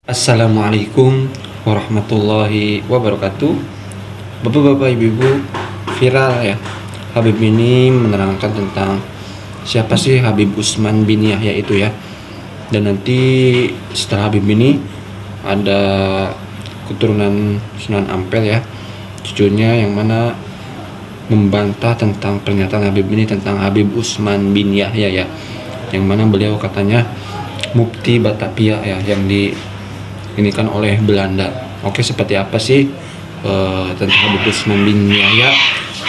Assalamualaikum warahmatullahi wabarakatuh. Bapak-bapak, ibu-ibu, viral ya, Habib ini menerangkan tentang siapa sih Habib Utsman bin Yahya itu ya. Dan nanti setelah Habib ini ada keturunan Sunan Ampel ya, cucunya yang mana membantah tentang pernyataan Habib ini tentang Habib Utsman bin Yahya ya, yang mana beliau katanya Mufti Batavia ya, yang ini kan oleh Belanda. Oke, seperti apa sih tentang Habib Utsman bin Yahya?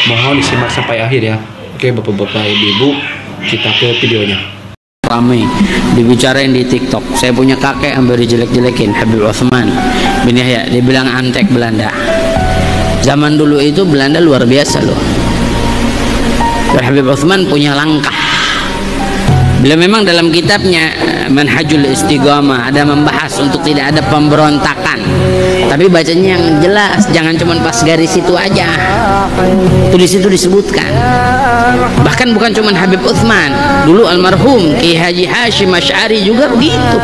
Mohon disimak sampai akhir ya. Oke, bapak-bapak, ibu-ibu, kita ke videonya. Ramai dibicarain di TikTok. Saya punya kakek hampir dijelek-jelekin, Habib Utsman bin Yahya, dibilang antek Belanda. Zaman dulu itu Belanda luar biasa loh. Habib Utsman punya langkah. Beliau memang dalam kitabnya Manhajul Istiqamah ada membahas untuk tidak ada pemberontakan, tapi bacanya yang jelas, jangan cuma pas garis itu aja. Itu di situ disebutkan. Bahkan bukan cuma Habib Utsman, dulu almarhum Kiai Haji Hashim Asy'ari juga begitu.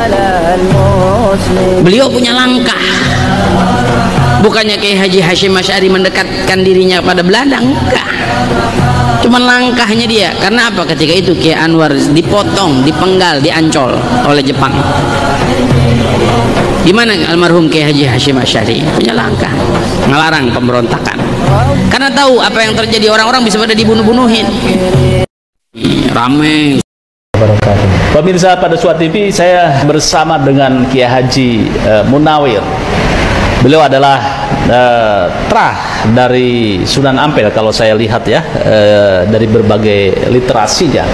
Beliau punya langkah. Bukannya Kiai Haji Hashim Asy'ari mendekatkan dirinya pada Belanda, enggak. Cuman langkahnya dia. Karena apa? Ketika itu Kiai Anwar dipotong, dipenggal, diancol oleh Jepang. Gimana almarhum Kiai Haji Hashim Asy'ari? Punya langkah, ngelarang pemberontakan. Karena tahu apa yang terjadi, orang-orang bisa pada dibunuh-bunuhin. Rame. Pemirsa pada Suat TV, saya bersama dengan Kiai Haji Munawir. Beliau adalah terah dari Sunan Ampel kalau saya lihat ya, dari berbagai literasinya.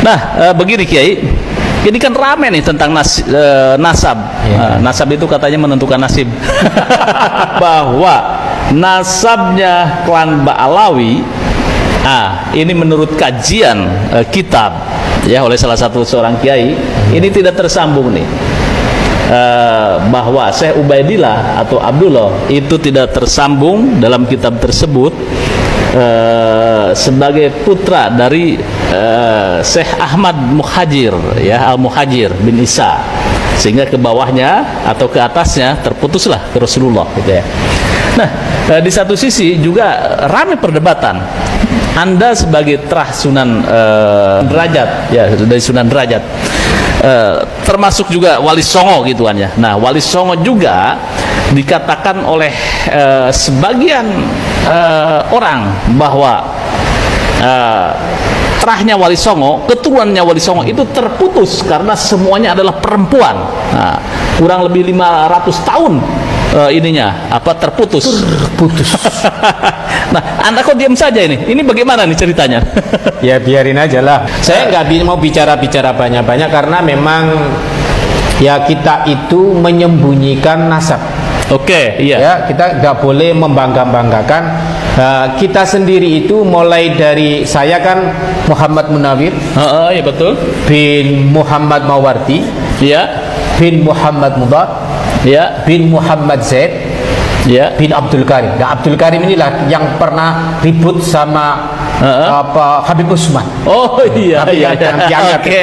Nah, begini Kiai, ini kan rame nih tentang nasab. Nasab itu katanya menentukan nasib. Bahwa nasabnya klan Ba'alawi, ini menurut kajian kitab ya oleh salah satu seorang kiai, ini tidak tersambung nih. Bahwa Syekh Ubaidillah atau Abdullah itu tidak tersambung dalam kitab tersebut sebagai putra dari Syekh Ahmad Muhajir ya, Al-Muhajir bin Isa, sehingga ke bawahnya atau ke atasnya terputuslah ke Rasulullah gitu ya. Nah, di satu sisi juga ramai perdebatan. Anda sebagai terah Sunan Derajat ya, dari Sunan Derajat, termasuk juga Wali Songo gitu kan ya. Nah, Wali Songo juga dikatakan oleh sebagian orang bahwa terahnya Wali Songo, keturunannya Wali Songo itu terputus karena semuanya adalah perempuan. Nah, kurang lebih 500 tahun terputus. Nah, Anda kok diam saja ini? Ini bagaimana nih ceritanya? Ya biarin aja lah. Saya nggak mau bicara banyak-banyak karena memang ya kita itu menyembunyikan nasab. Oke, iya. Ya, kita nggak boleh membangga-banggakan. Kita sendiri itu mulai dari saya kan Muhammad Munawir. Iya betul. Bin Muhammad Mawardi. Iya. Bin Muhammad Mudad. Ya, bin Muhammad Zaid, ya, bin Abdul Karim. Nah, Abdul Karim inilah yang pernah ribut sama Habib Utsman. Oh iya, iya. Oke.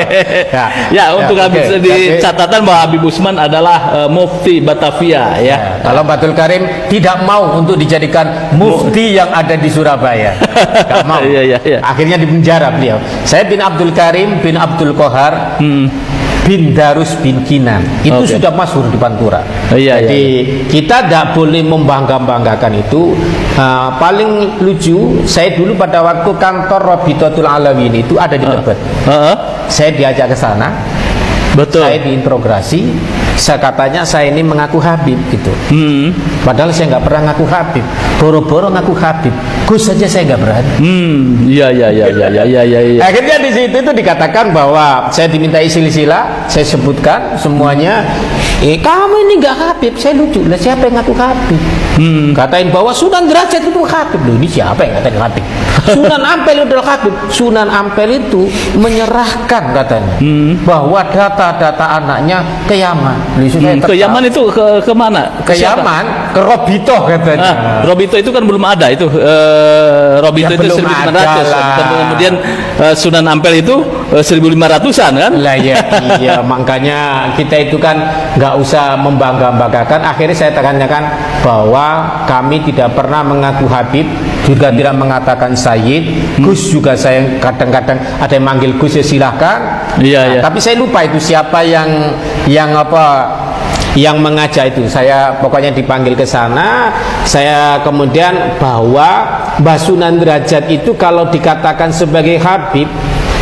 Ya, untuk habis di catatan bahwa Habib Utsman adalah Mufti Batavia ya. Kalau Abdul Karim tidak mau untuk dijadikan mufti yang ada di Surabaya. Tidak mau. Iya. Akhirnya dipenjara beliau. Saya bin Abdul Karim bin Abdul Qahar. Bin Darus bin Kinan itu sudah masyhur di Pantura. Jadi kita tidak boleh membangga-banggakan itu. Paling lucu, saya dulu pada waktu kantor Rabitatul Alawiyyin itu ada di Tebet. Saya diajak ke sana. Betul. Saya diinterogasi. Katanya saya ini mengaku Habib gitu. Padahal saya nggak pernah ngaku Habib. Boro-boro ngaku Habib. Gus saja saya nggak berani. Iya. Akhirnya di situ itu dikatakan bahwa saya dimintai silsilah, saya sebutkan semuanya. Kamu ini nggak Habib. Saya lucu lah, siapa yang ngaku Habib? Katain bahwa Sunan Derajat itu Habib. Loh, ini siapa yang ngatain Habib? Sunan Ampel itu adalah Habib. Sunan Ampel itu menyerahkan katanya bahwa data-data anaknya ke Yaman. Ke Yaman itu ke mana? Ke Yaman, ke Robito katanya. Robito itu kan belum ada itu. Robito ya, itu 1900. Kemudian Sunan Ampel itu 1500-an kan? Lah ya, iya, makanya kita itu kan nggak usah membangga-banggakan. Akhirnya saya tekankan bahwa kami tidak pernah mengaku Habib, juga tidak mengatakan Sayyid. Gus juga saya kadang-kadang ada yang manggil Gus, ya silahkan. Iya. Tapi saya lupa itu siapa yang mengajak itu. Saya pokoknya dipanggil ke sana. Saya kemudian bahwa Mbah Sunan Derajat itu kalau dikatakan sebagai Habib,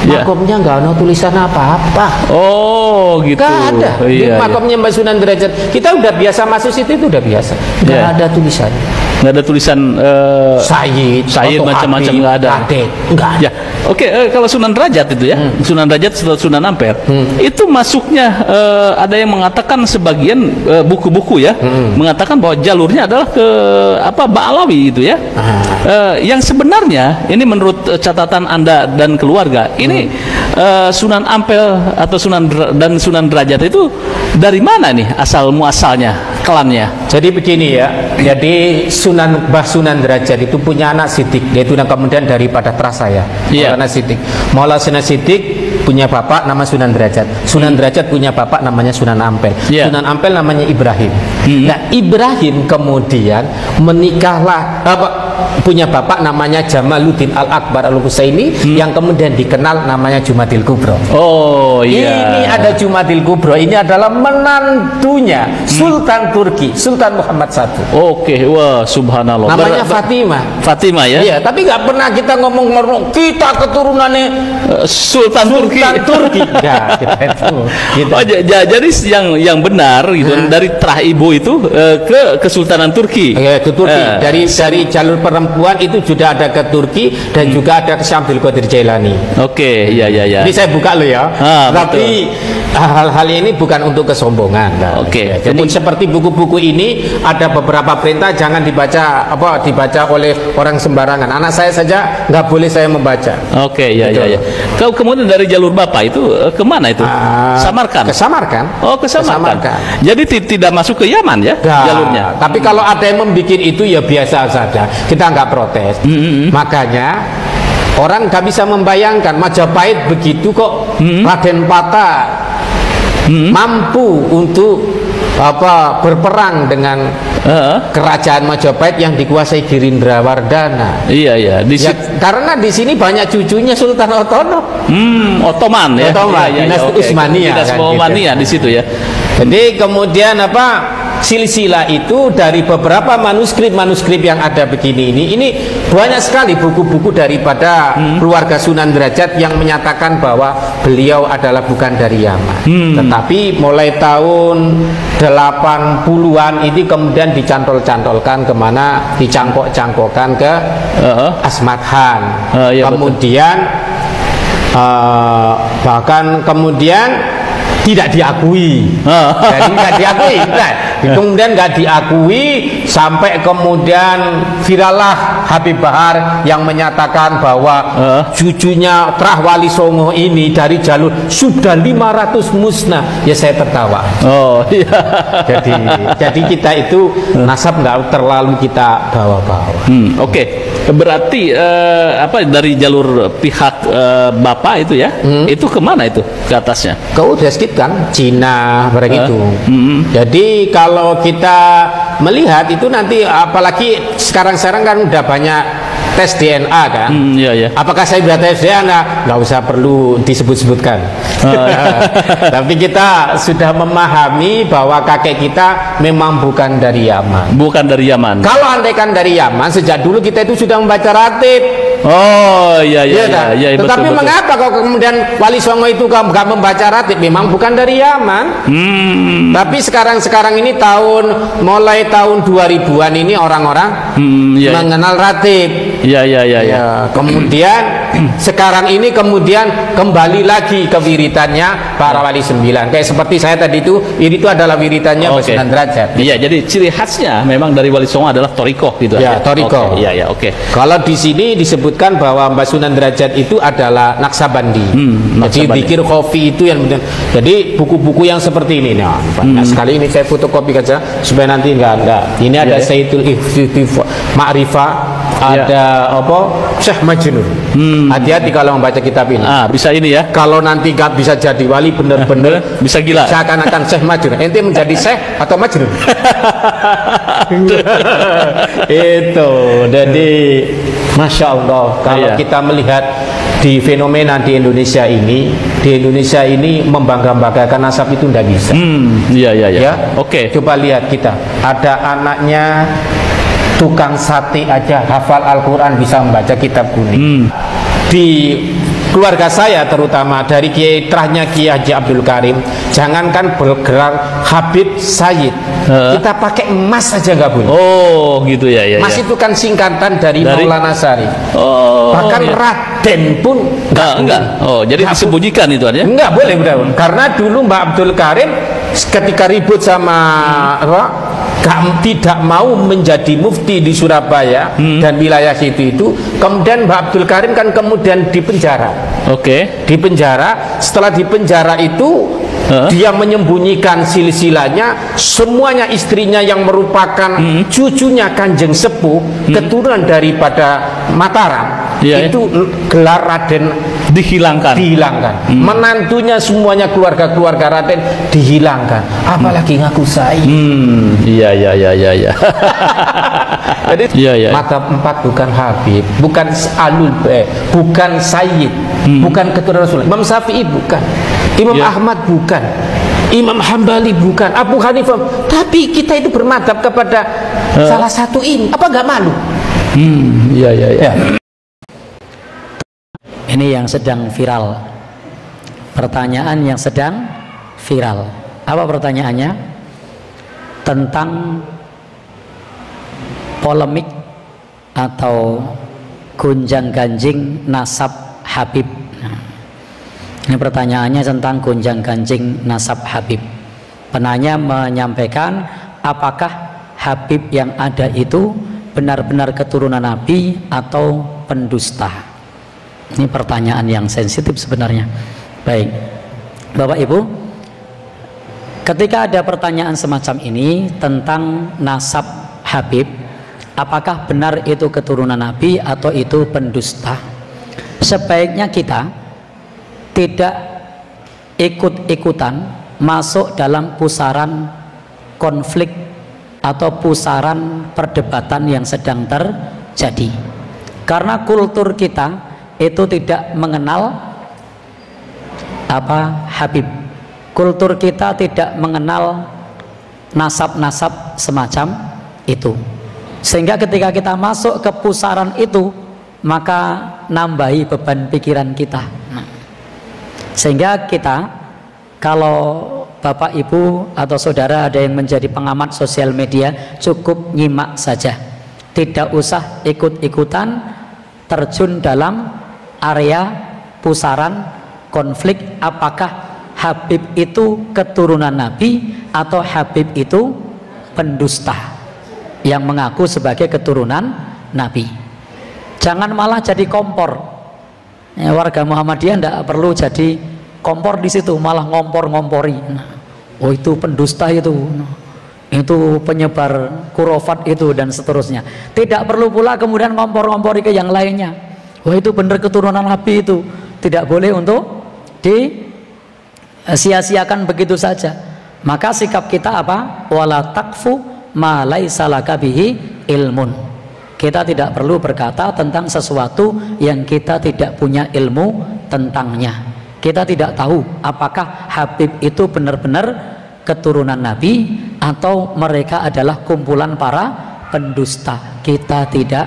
makomnya nggak ada tulisan apa-apa. Oh gitu. Nggak ada. Makomnya Mbah Sunan Derajat. Kita udah biasa masuk situ, itu udah biasa. Nggak ada tulisan. Nggak ada tulisan Sayyid macam-macam, nggak ada. Nggak ada. Ya. Oke, kalau Sunan Derajat itu ya, Sunan Derajat setelah Sunan Ampel, itu masuknya ada yang mengatakan sebagian buku-buku ya, mengatakan bahwa jalurnya adalah ke Ba'alawi itu ya. Yang sebenarnya ini menurut catatan Anda dan keluarga, ini Sunan Ampel atau Sunan Derajat itu dari mana nih asal muasalnya, klannya? Jadi begini ya. Jadi Mbah Sunan Derajat itu punya anak Sidik, yaitu kemudian daripada Prasaya. Maulana Sidik. Maulana Sidik punya bapak nama Sunan Derajat. Sunan Derajat punya bapak namanya Sunan Ampel. Sunan Ampel namanya Ibrahim. Nah, Ibrahim kemudian menikahlah punya bapak namanya Jamaluddin Al-Akbar Al-Husaini, yang kemudian dikenal namanya Jumadil Kubro. Oh iya. Ini ada Jumadil Kubro, ini adalah menantunya Sultan Turki, Sultan Muhammad I. Oke, wah subhanallah. Namanya Fatimah. Fatimah ya? Iya, tapi nggak pernah kita ngomong kita keturunannya Sultan Turki. Ya, kita itu. Gitu. Oh, jadi yang benar gitu dari terah ibu itu ke Kesultanan Turki. Ke Turki. Dari jalur perempuan itu sudah ada ke Turki dan juga ada ke Syamsul Qadir Jailani. Oke, iya. Ini saya buka lo ya. Tapi hal-hal ini bukan untuk kesombongan. Oke. Jadi seperti buku-buku ini ada beberapa perintah jangan dibaca oleh orang sembarangan. Anak saya saja nggak boleh saya membaca. Oke, iya. Kau kemudian dari jalur Bapak itu kemana itu? Samarkand. Ke Samarkand. Oh, ke Samarkand. Jadi tidak masuk ke Yaman ya jalurnya. Tapi kalau ada yang membuat itu ya biasa saja. Kita nggak protes. Makanya orang nggak bisa membayangkan Majapahit begitu kok Raden Patah mampu untuk berperang dengan kerajaan Majapahit yang dikuasai Girindrawardana. Iya. Karena di sini banyak cucunya Sultan Ottoman ya. Dinasti Utsmaniyah. Dinasti Utsmaniyah di situ ya. Jadi kemudian silsilah itu dari beberapa manuskrip yang ada begini ini banyak sekali buku-buku daripada keluarga Sunan Derajat yang menyatakan bahwa beliau adalah bukan dari Yaman. Tetapi mulai tahun 80-an ini kemudian dicantol-cantolkan kemana, dicangkok-cangkokkan ke Asmat Khan. Kemudian bahkan kemudian tidak diakui. Jadi nggak diakui. Kemudian nggak diakui sampai kemudian virallah Habib Bahar yang menyatakan bahwa cucunya Trah Wali Songo ini dari jalur sudah 500 musnah. Ya saya tertawa. Oh iya. Jadi kita itu nasab nggak terlalu kita bawa-bawa. Oke. Berarti dari jalur pihak Bapak itu ya, itu kemana itu ke atasnya? Ke Udeskit kan, Cina begitu. Jadi kalau kita melihat itu nanti, apalagi sekarang kan udah banyak tes DNA kan. Apakah saya bisa tes DNA? Nggak usah perlu disebut-sebutkan. Tapi kita sudah memahami bahwa kakek kita memang bukan dari Yaman. Bukan dari Yaman. Kalau andaikan dari Yaman, sejak dulu kita itu sudah membaca ratib. Oh iya. Tetapi betul. Mengapa kok kemudian Wali Songo itu nggak membaca ratib? Memang bukan dari Yaman. Tapi sekarang ini mulai tahun 2000-an ini orang-orang mengenal ratib. Iya. Kemudian sekarang ini kemudian kembali lagi ke wiritannya para wali 9. Kayak seperti saya tadi itu adalah wiritannya Mbah Sunan Derajat. Iya, jadi ciri khasnya memang dari Wali Songo adalah torikoh gitu. Ya, torikoh. Iya, oke. Kalau di sini disebutkan bahwa Mbah Sunan Derajat itu adalah Naksabandi. Jadi zikir kopi itu yang jadi buku-buku yang seperti ini. Nah, sekali ini saya fotokopi saja supaya nanti enggak. Ini ada Sayyidul Ma'rifah ada apa? Syekh Majnun. Hati-hati kalau membaca kitab ini. Bisa ini ya. Kalau nanti nggak bisa jadi wali bener-bener bisa gila. Seakan-akan Syekh Majnun. Ente menjadi Syekh atau Majnun? Itu. Jadi Masya Allah kalau kita melihat di fenomena di Indonesia ini membangga-banggakan nasab itu tidak bisa. Ya. Oke. Coba lihat kita, ada anaknya tukang sate aja hafal Al-Quran, bisa membaca kitab kuning. Di keluarga saya terutama dari Kiai Trahnya Kiai Haji Abdul Karim, jangankan bergerak Habib Sayyid, kita pakai emas saja nggak boleh. Oh gitu ya. Mas itu kan singkatan dari Maulana Sari. Bahkan Raden pun enggak. Jadi disembunyikan itu ya? Enggak boleh, karena dulu Mbak Abdul Karim ketika ribut sama tidak mau menjadi mufti di Surabaya dan wilayah itu, kemudian Mbak Abdul Karim kan kemudian dipenjara. Di penjara, setelah dipenjara itu dia menyembunyikan silsilahnya, semuanya istrinya yang merupakan cucunya Kanjeng Sepuh, keturunan daripada Mataram, itu gelar Raden dihilangkan. Menantunya semuanya keluarga Raden dihilangkan, apalagi ngaku Sayyid. Iya. Jadi mata 4 bukan Habib, bukan bukan Sayyid, bukan keturunan Rasul. Imam Syafi'i bukan, Imam Ahmad bukan, Imam Hambali bukan, Abu Hanifah. Tapi kita itu bermadhab kepada salah satu ini. Apa nggak malu? Ini yang sedang viral. Pertanyaan yang sedang viral. Apa pertanyaannya? Tentang polemik atau gonjang-ganjing nasab Habib. Ini pertanyaannya tentang gonjang-ganjing nasab Habib. Penanya menyampaikan, apakah Habib yang ada itu benar-benar keturunan Nabi atau pendusta? Ini pertanyaan yang sensitif sebenarnya. Baik, Bapak Ibu, ketika ada pertanyaan semacam ini tentang nasab Habib, apakah benar itu keturunan Nabi atau itu pendusta, sebaiknya kita tidak ikut-ikutan masuk dalam pusaran konflik atau pusaran perdebatan yang sedang terjadi, karena kultur kita itu tidak mengenal Habib. Kultur kita tidak mengenal nasab-nasab semacam itu, sehingga ketika kita masuk ke pusaran itu maka nambahi beban pikiran kita. Sehingga kita, kalau Bapak Ibu atau saudara ada yang menjadi pengamat sosial media, cukup nyimak saja, tidak usah ikut-ikutan terjun dalam area pusaran konflik apakah Habib itu keturunan Nabi atau Habib itu pendusta yang mengaku sebagai keturunan Nabi. Jangan malah jadi kompor. Warga Muhammadiyah tidak perlu jadi kompor di situ, malah ngompor-ngompori. Oh itu pendusta itu penyebar kurofat itu dan seterusnya. Tidak perlu pula kemudian ngompor-ngompori ke yang lainnya. Wah itu benar keturunan Nabi itu. Tidak boleh untuk sia-siakan begitu saja. Maka sikap kita apa? Wala takfu ma laisa laka bihi ilmun. Kita tidak perlu berkata tentang sesuatu yang kita tidak punya ilmu tentangnya. Kita tidak tahu apakah Habib itu benar-benar keturunan Nabi atau mereka adalah kumpulan para pendusta. Kita tidak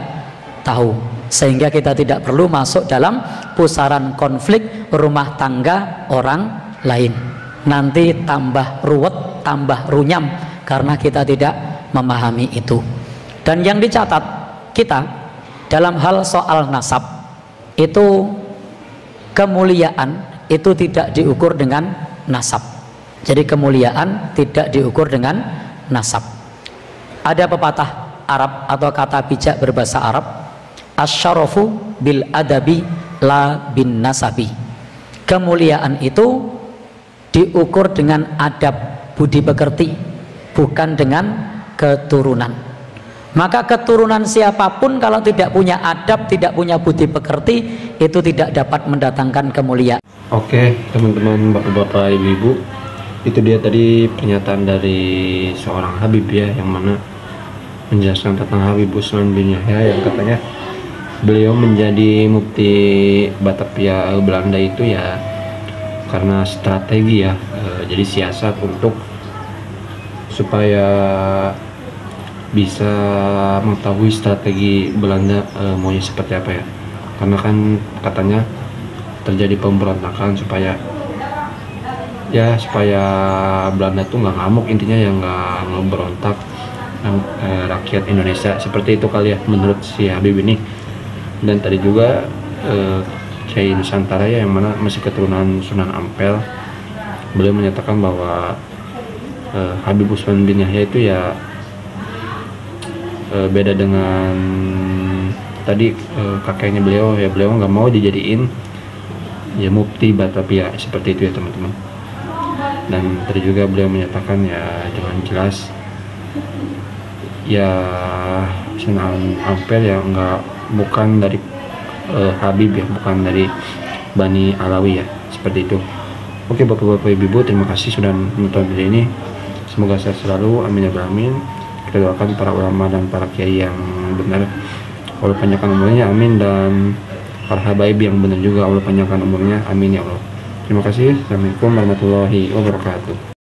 tahu, sehingga kita tidak perlu masuk dalam pusaran konflik rumah tangga orang lain. Nanti tambah ruwet, tambah runyam karena kita tidak memahami itu. Dan yang dicatat kita dalam hal soal nasab itu, kemuliaan itu tidak diukur dengan nasab. Jadi kemuliaan tidak diukur dengan nasab. Ada pepatah Arab atau kata bijak berbahasa Arab, asyarafu bil adabi la bin nasabi. Kemuliaan itu diukur dengan adab, budi pekerti, bukan dengan keturunan. Maka keturunan siapapun kalau tidak punya adab, tidak punya budi pekerti, itu tidak dapat mendatangkan kemuliaan. Oke, teman-teman, bapak-bapak, ibu-ibu, itu dia tadi pernyataan dari seorang Habib ya, yang mana menjelaskan tentang Habib Usman bin Yahya, yang katanya beliau menjadi mufti Batavia Belanda itu ya karena strategi ya, jadi siasat untuk supaya bisa mengetahui strategi Belanda maunya seperti apa ya, karena kan katanya terjadi pemberontakan supaya Belanda tuh nggak ngamuk, intinya yang nggak ngeberontak rakyat Indonesia, seperti itu kali ya menurut si Habib ini. Dan tadi juga Kiai Nusantara ya, yang mana masih keturunan Sunan Ampel, beliau menyatakan bahwa Habib Usman bin Yahya itu ya beda dengan tadi kakeknya beliau ya, beliau nggak mau dijadiin ya mufti Batavia seperti itu ya teman-teman. Dan tadi juga beliau menyatakan ya dengan jelas ya Sunan Ampel ya bukan dari Habib ya, bukan dari Bani Alawi ya, seperti itu. Oke bapak-bapak ibu-ibu, terima kasih sudah menonton video ini, semoga sehat selalu, amin ya rabbal alamin. Kita doakan para ulama dan para kiai yang benar Allah panjangkan umurnya, amin, dan para habaib yang benar juga Allah panjangkan umurnya, amin ya Allah. Terima kasih. Assalamualaikum warahmatullahi wabarakatuh.